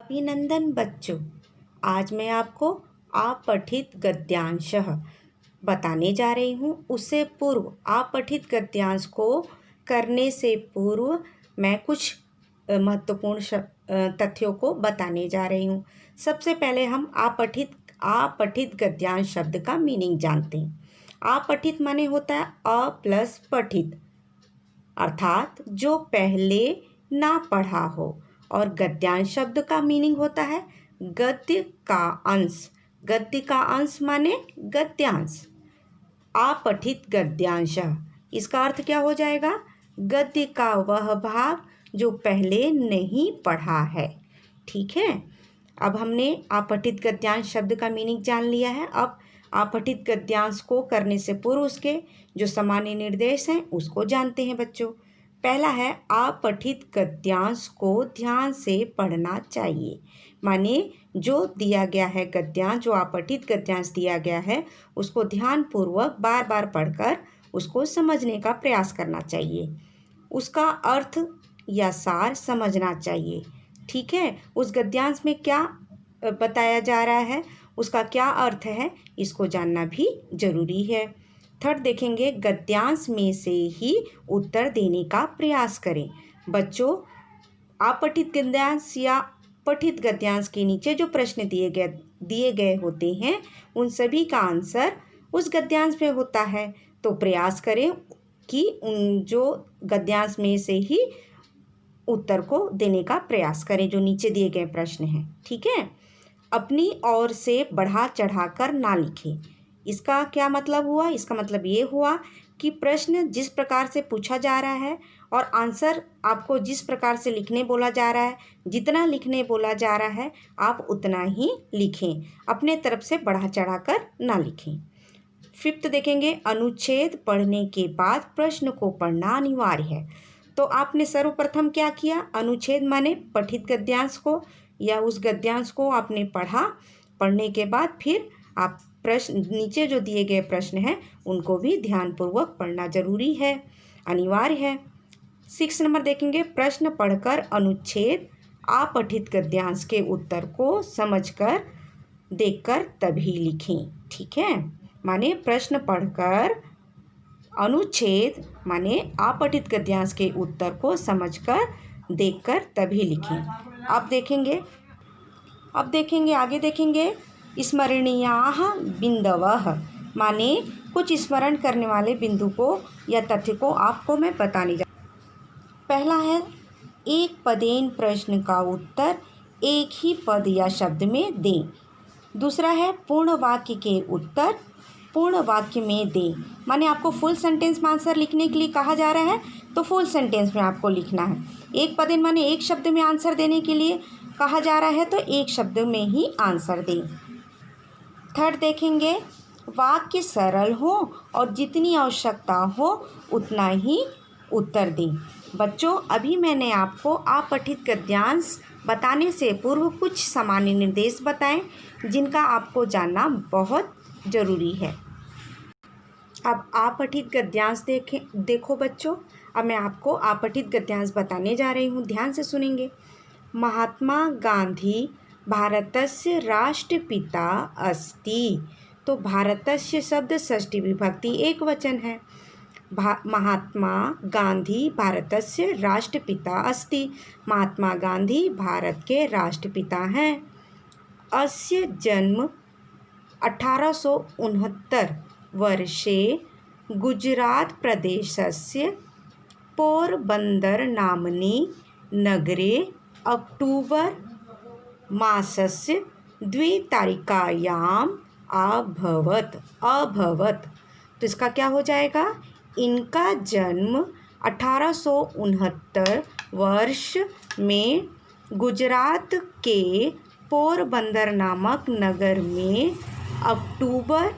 अभिनंदन बच्चों। आज मैं आपको अपठित गद्यांश बताने जा रही हूँ। उससे पूर्व अपठित गद्यांश को करने से पूर्व मैं कुछ महत्वपूर्ण तथ्यों को बताने जा रही हूँ। सबसे पहले हम अपठित गद्यांश शब्द का मीनिंग जानते हैं। अपठित माने होता है अ प्लस पठित, अर्थात जो पहले ना पढ़ा हो। और गद्यांश शब्द का मीनिंग होता है गद्य का अंश। गद्य का अंश माने गद्यांश। अपठित गद्यांश, इसका अर्थ क्या हो जाएगा? गद्य का वह भाग जो पहले नहीं पढ़ा है। ठीक है, अब हमने अपठित गद्यांश शब्द का मीनिंग जान लिया है। अब अपठित गद्यांश को करने से पूर्व उसके जो सामान्य निर्देश हैं उसको जानते हैं बच्चों। पहला है अपठित गद्यांश को ध्यान से पढ़ना चाहिए। माने जो दिया गया है गद्यांश, जो अपठित गद्यांश दिया गया है उसको ध्यानपूर्वक बार बार पढ़कर उसको समझने का प्रयास करना चाहिए। उसका अर्थ या सार समझना चाहिए। ठीक है, उस गद्यांश में क्या बताया जा रहा है, उसका क्या अर्थ है, इसको जानना भी जरूरी है। थर्ड देखेंगे, गद्यांश में से ही उत्तर देने का प्रयास करें। बच्चों, अपठित गद्यांश या पठित गद्यांश के नीचे जो प्रश्न दिए गए होते हैं उन सभी का आंसर उस गद्यांश में होता है। तो प्रयास करें कि उन जो गद्यांश में से ही उत्तर को देने का प्रयास करें जो नीचे दिए गए प्रश्न हैं। ठीक है, अपनी ओर से बढ़ा चढ़ाकर ना लिखें। इसका क्या मतलब हुआ? इसका मतलब ये हुआ कि प्रश्न जिस प्रकार से पूछा जा रहा है और आंसर आपको जिस प्रकार से लिखने बोला जा रहा है, जितना लिखने बोला जा रहा है आप उतना ही लिखें। अपने तरफ से बढ़ा चढ़ाकर ना लिखें। फिफ्थ देखेंगे, अनुच्छेद पढ़ने के बाद प्रश्न को पढ़ना अनिवार्य है। तो आपने सर्वप्रथम क्या किया? अनुच्छेद माने पठित गद्यांश को या उस गद्यांश को आपने पढ़ा। पढ़ने के बाद फिर आप प्रश्न नीचे जो दिए गए प्रश्न हैं उनको भी ध्यानपूर्वक पढ़ना जरूरी है, अनिवार्य है। 6 नंबर देखेंगे, प्रश्न पढ़कर अनुच्छेद अपठित गद्यांश के उत्तर को समझकर देखकर तभी लिखें। ठीक है, माने प्रश्न पढ़कर अनुच्छेद माने अपठित गद्यांश के उत्तर को समझकर देखकर तभी लिखें। अब देखेंगे आगे देखेंगे, स्मरणीयाः बिंदवः माने कुछ स्मरण करने वाले बिंदु को या तथ्य को आपको मैं बताने जा। पहला है, एक पदेन प्रश्न का उत्तर एक ही पद या शब्द में दें। दूसरा है, पूर्ण वाक्य के उत्तर पूर्ण वाक्य में दें। माने आपको फुल सेंटेंस में आंसर लिखने के लिए कहा जा रहा है तो फुल सेंटेंस में आपको लिखना है। एक पदेन माने एक शब्द में आंसर देने के लिए कहा जा रहा है तो एक शब्द में ही आंसर दें। थर्ड देखेंगे, वाक्य सरल हो और जितनी आवश्यकता हो उतना ही उत्तर दें। बच्चों, अभी मैंने आपको अपठित गद्यांश बताने से पूर्व कुछ सामान्य निर्देश बताएं जिनका आपको जानना बहुत ज़रूरी है। अब अपठित गद्यांश देखो बच्चों, अब मैं आपको अपठित गद्यांश बताने जा रही हूँ, ध्यान से सुनेंगे। महात्मा गांधी भारतस्य राष्ट्रपिता अस्ति। तो भारतस्य शब्द षष्ठी विभक्ति एक वचन है। महात्मा गांधी भारतस्य राष्ट्रपिता अस्ति। महात्मा गांधी भारत के राष्ट्रपिता हैं। अस्य जन्म 1869 वर्षे गुजरात प्रदेशस्य पोरबन्दर नाम्नि नगरे अक्टूबर मासस्य 2 तारिकायाम् अभवत्। तो इसका क्या हो जाएगा? इनका जन्म 1869 वर्ष में गुजरात के पोरबंदर नामक नगर में अक्टूबर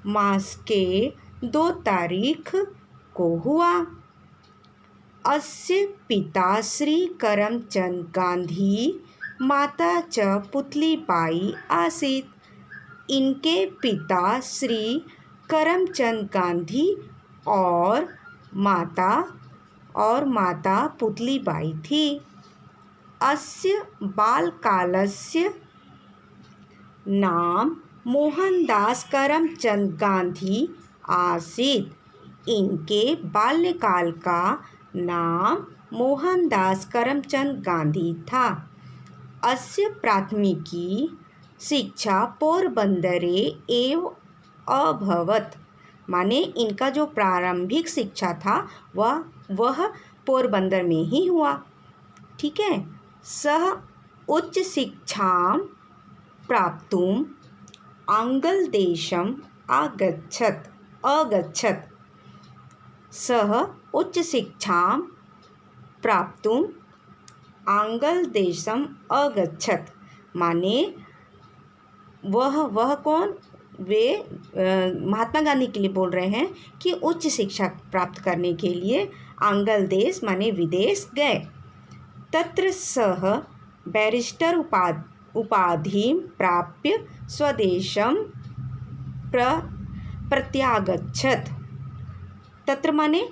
मास के 2 तारीख को हुआ। अस्य पिता श्री करमचंद गांधी माता च पुतलीबाई आसीत्। इनके पिता श्री करमचंद गांधी और माता पुतलीबाई थी। अस्य बालकालस्य नाम मोहनदास करमचंद गांधी आसीत्। इनके बाल्यकाल का नाम मोहनदास करमचंद गांधी था। अस्य प्राथमिकी शिक्षा पोरबंदरे एव अभवत, माने इनका जो प्रारंभिक शिक्षा था वह पोरबंदर में ही हुआ। ठीक है। सह उच्च शिक्षां प्राप्तुम् आंग्लदेशम् अगच्छत्। सः उच्च शिक्षां प्राप्तुम् आंग्लदेशम् अगच्छत्, माने वह कौन, वे महात्मा गांधी के लिए बोल रहे हैं कि उच्च शिक्षा प्राप्त करने के लिए आंग्ल देश माने विदेश गए। तत्र सः बैरिस्टर उपाधिं प्राप्य स्वदेशं प्रत्यागच्छत्। तत्र माने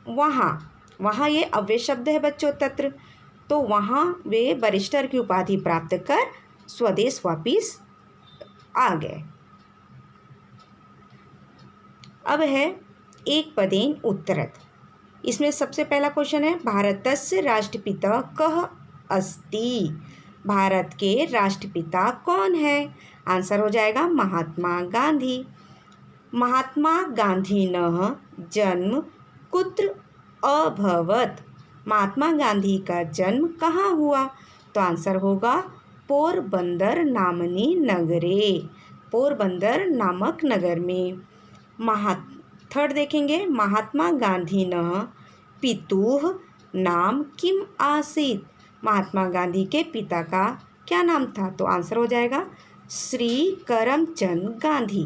वहाँ ये अव्यय शब्द है बच्चों, तत्र, तो वहाँ वे बैरिस्टर की उपाधि प्राप्त कर स्वदेश वापिस आ गए। अब है एक पदेन उत्तरत। इसमें सबसे पहला क्वेश्चन है भारतस्य राष्ट्रपिता कः अस्ति। भारत के राष्ट्रपिता कौन है? आंसर हो जाएगा महात्मा गांधी। महात्मा गांधीनः जन्म कुत्र अभवत। महात्मा गांधी का जन्म कहाँ हुआ? तो आंसर होगा पोरबंदर नामनी नगरे, पोरबंदर नामक नगर में। थर्ड देखेंगे, महात्मा गांधीनः पितुः नाम किम आसीत्। महात्मा गांधी के पिता का क्या नाम था? तो आंसर हो जाएगा श्री करमचंद गांधी।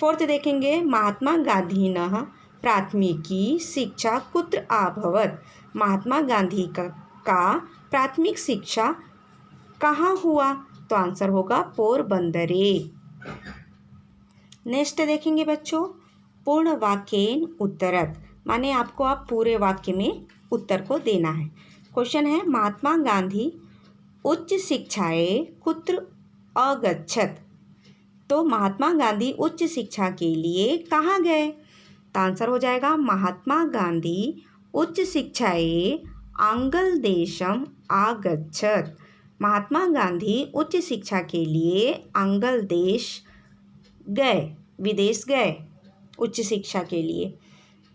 फोर्थ देखेंगे, महात्मा गांधीनः प्राथमिकी शिक्षा कुत्र अभवत। महात्मा गांधी का प्राथमिक शिक्षा कहाँ हुआ? तो आंसर होगा पोरबंदरे। नेक्स्ट देखेंगे बच्चों, पूर्ण वाक्येन उत्तरत, माने आपको आप पूरे वाक्य में उत्तर को देना है। क्वेश्चन है महात्मा गांधी उच्च शिक्षाए कुत्र अगच्छत। तो महात्मा गांधी उच्च शिक्षा के लिए कहाँ गए? तो आंसर हो जाएगा महात्मा गांधी उच्च शिक्षाए आंग्ल देशम आगच्छत। महात्मा गांधी उच्च शिक्षा के लिए आंग्ल देश गए, विदेश गए उच्च शिक्षा के लिए।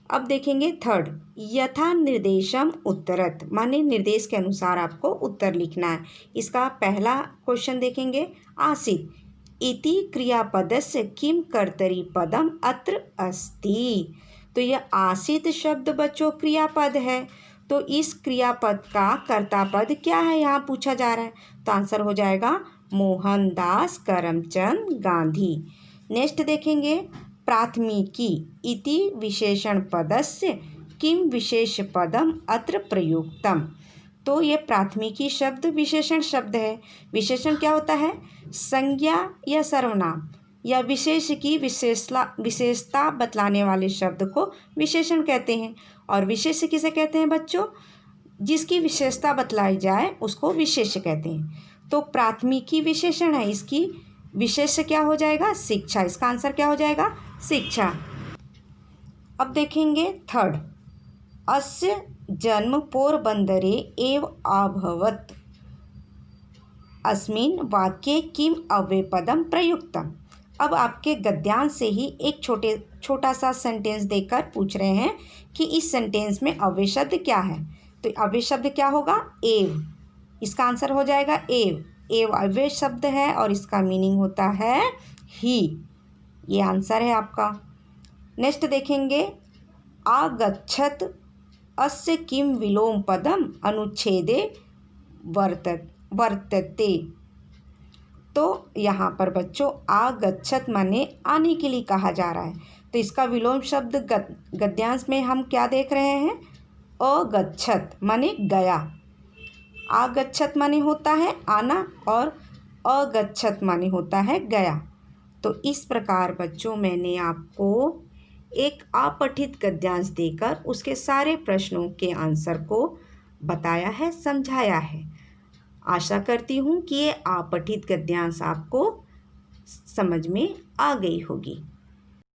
अब देखेंगे थर्ड, यथा निर्देशम उत्तरत, माने निर्देश के अनुसार आपको उत्तर लिखना है। इसका पहला क्वेश्चन देखेंगे, आसीत् इति क्रियापदस्य किम कर्तरी पदम अत्र अस्ति। तो यह आसीत् शब्द बच्चों क्रियापद है, तो इस क्रियापद का कर्ता पद क्या है यहाँ पूछा जा रहा है। तो आंसर हो जाएगा मोहनदास करमचंद गांधी। नेक्स्ट देखेंगे, प्राथमिकी इति विशेषण पदस्य किम विशेष पदम अत्र प्रयुक्तम। तो ये प्राथमिकी शब्द विशेषण शब्द है। विशेषण क्या होता है? संज्ञा या सर्वनाम या विशेष की विशेषता बतलाने वाले शब्द को विशेषण कहते हैं। और विशेष किसे कहते हैं बच्चों? जिसकी विशेषता बतलाई जाए उसको विशेष कहते हैं। तो प्राथमिकी विशेषण है, इसकी विशेष क्या हो जाएगा? शिक्षा। इसका आंसर क्या हो जाएगा? शिक्षा। अब देखेंगे थर्ड, अस्य जन्म पोरबंदरे एव अभवत। अस्मिन् वाक्ये किम अव्ययपदम प्रयुक्तम। अब आपके गद्यांश से ही एक छोटा सा सेंटेंस देकर पूछ रहे हैं कि इस सेंटेंस में अव्यय शब्द क्या है। तो अव्यय शब्द क्या होगा? एव। इसका आंसर हो जाएगा एव। एव अव्यय शब्द है और इसका मीनिंग होता है ही। ये आंसर है आपका। नेक्स्ट देखेंगे, आगच्छत अस्य किम विलोम पदम अनुच्छेदे वर्तते। तो यहाँ पर बच्चों आगच्छत माने आने के लिए कहा जा रहा है। तो इसका विलोम शब्द गद्यांश में हम क्या देख रहे हैं? अगच्छत माने गया। आगच्छत माने होता है आना और अगच्छत माने होता है गया। तो इस प्रकार बच्चों मैंने आपको एक अपठित गद्यांश देकर उसके सारे प्रश्नों के आंसर को बताया है, समझाया है। आशा करती हूँ कि ये अपठित गद्यांश आपको समझ में आ गई होगी।